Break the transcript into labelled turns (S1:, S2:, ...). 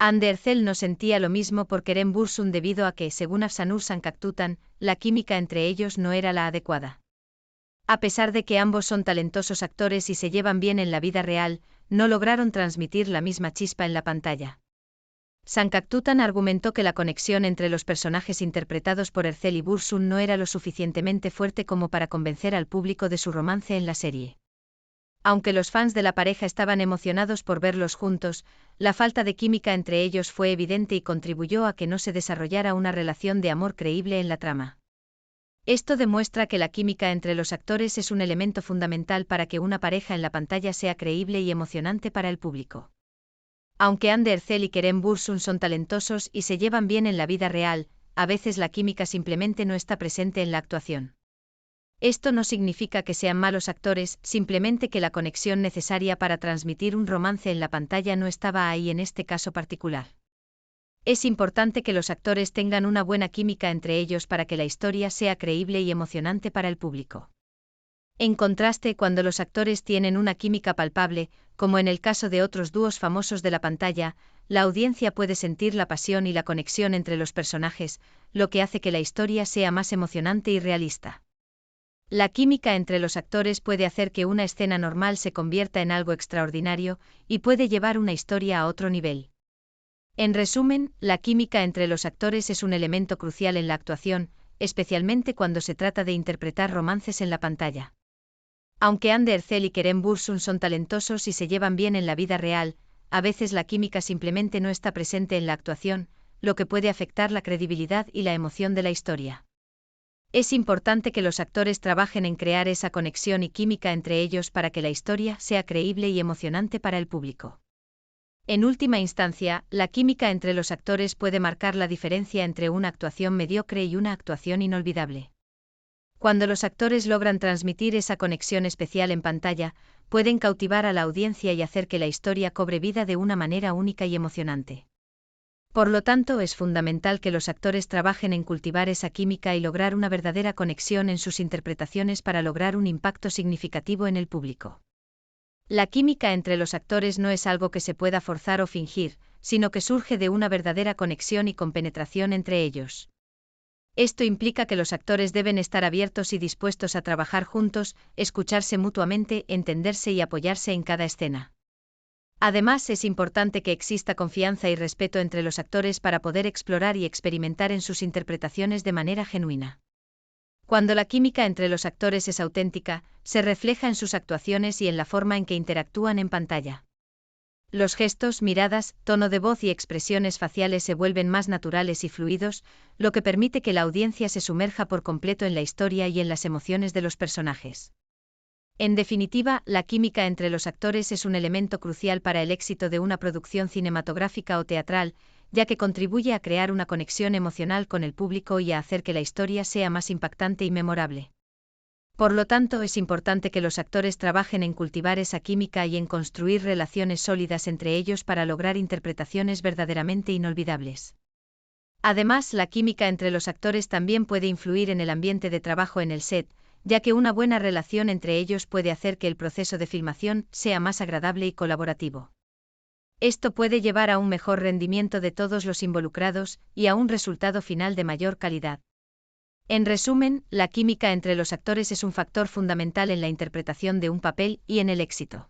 S1: Andercel no sentía lo mismo por Kerem Bürsin debido a que, según Afsanur Sankaktutan, la química entre ellos no era la adecuada. A pesar de que ambos son talentosos actores y se llevan bien en la vida real, no lograron transmitir la misma chispa en la pantalla. Sankaktutan argumentó que la conexión entre los personajes interpretados por Ercel y Bürsin no era lo suficientemente fuerte como para convencer al público de su romance en la serie. Aunque los fans de la pareja estaban emocionados por verlos juntos, la falta de química entre ellos fue evidente y contribuyó a que no se desarrollara una relación de amor creíble en la trama. Esto demuestra que la química entre los actores es un elemento fundamental para que una pareja en la pantalla sea creíble y emocionante para el público. Aunque Andercel y Kerem Bürsin son talentosos y se llevan bien en la vida real, a veces la química simplemente no está presente en la actuación. Esto no significa que sean malos actores, simplemente que la conexión necesaria para transmitir un romance en la pantalla no estaba ahí en este caso particular. Es importante que los actores tengan una buena química entre ellos para que la historia sea creíble y emocionante para el público. En contraste, cuando los actores tienen una química palpable, como en el caso de otros dúos famosos de la pantalla, la audiencia puede sentir la pasión y la conexión entre los personajes, lo que hace que la historia sea más emocionante y realista. La química entre los actores puede hacer que una escena normal se convierta en algo extraordinario, y puede llevar una historia a otro nivel. En resumen, la química entre los actores es un elemento crucial en la actuación, especialmente cuando se trata de interpretar romances en la pantalla. Aunque Andercel y Kerem Bürsin son talentosos y se llevan bien en la vida real, a veces la química simplemente no está presente en la actuación, lo que puede afectar la credibilidad y la emoción de la historia. Es importante que los actores trabajen en crear esa conexión y química entre ellos para que la historia sea creíble y emocionante para el público. En última instancia, la química entre los actores puede marcar la diferencia entre una actuación mediocre y una actuación inolvidable. Cuando los actores logran transmitir esa conexión especial en pantalla, pueden cautivar a la audiencia y hacer que la historia cobre vida de una manera única y emocionante. Por lo tanto, es fundamental que los actores trabajen en cultivar esa química y lograr una verdadera conexión en sus interpretaciones para lograr un impacto significativo en el público. La química entre los actores no es algo que se pueda forzar o fingir, sino que surge de una verdadera conexión y compenetración entre ellos. Esto implica que los actores deben estar abiertos y dispuestos a trabajar juntos, escucharse mutuamente, entenderse y apoyarse en cada escena. Además, es importante que exista confianza y respeto entre los actores para poder explorar y experimentar en sus interpretaciones de manera genuina. Cuando la química entre los actores es auténtica, se refleja en sus actuaciones y en la forma en que interactúan en pantalla. Los gestos, miradas, tono de voz y expresiones faciales se vuelven más naturales y fluidos, lo que permite que la audiencia se sumerja por completo en la historia y en las emociones de los personajes. En definitiva, la química entre los actores es un elemento crucial para el éxito de una producción cinematográfica o teatral, ya que contribuye a crear una conexión emocional con el público y a hacer que la historia sea más impactante y memorable. Por lo tanto, es importante que los actores trabajen en cultivar esa química y en construir relaciones sólidas entre ellos para lograr interpretaciones verdaderamente inolvidables. Además, la química entre los actores también puede influir en el ambiente de trabajo en el set, ya que una buena relación entre ellos puede hacer que el proceso de filmación sea más agradable y colaborativo. Esto puede llevar a un mejor rendimiento de todos los involucrados y a un resultado final de mayor calidad. En resumen, la química entre los actores es un factor fundamental en la interpretación de un papel y en el éxito.